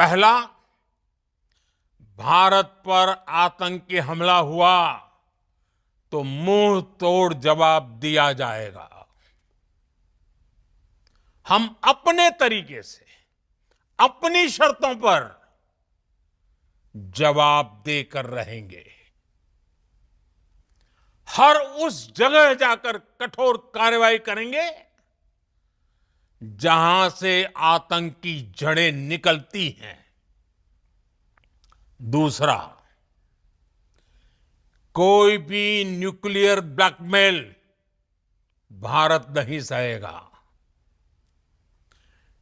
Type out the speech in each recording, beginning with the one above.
पहला, भारत पर आतंकी हमला हुआ तो मुंह तोड़ जवाब दिया जाएगा। हम अपने तरीके से, अपनी शर्तों पर जवाब देकर रहेंगे। हर उस जगह जाकर कठोर कार्रवाई करेंगे जहां से आतंक की जड़ें निकलती हैं। दूसरा, कोई भी न्यूक्लियर ब्लैकमेल भारत नहीं सहेगा।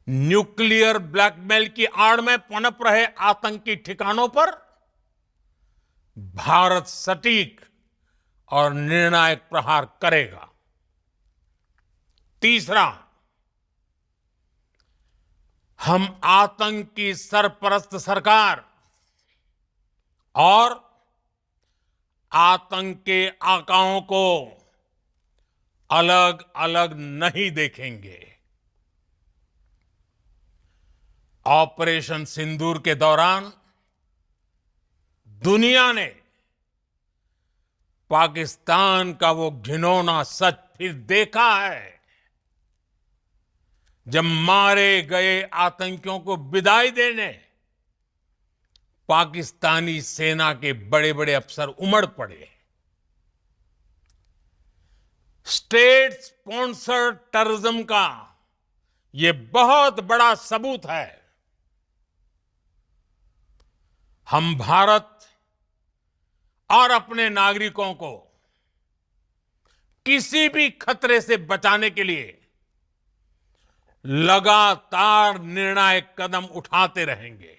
न्यूक्लियर ब्लैकमेल की आड़ में पनप रहे आतंकी ठिकानों पर भारत सटीक और निर्णायक प्रहार करेगा। तीसरा, हम आतंक की सरपरस्त सरकार और आतंक के आकाओं को अलग अलग नहीं देखेंगे। ऑपरेशन सिंदूर के दौरान दुनिया ने पाकिस्तान का वो घिनौना सच फिर देखा है, जब मारे गए आतंकियों को विदाई देने पाकिस्तानी सेना के बड़े बड़े अफसर उमड़ पड़े। स्टेट स्पॉन्सर्ड टेररिज्म का ये बहुत बड़ा सबूत है। हम भारत और अपने नागरिकों को किसी भी खतरे से बचाने के लिए लगातार निर्णायक कदम उठाते रहेंगे।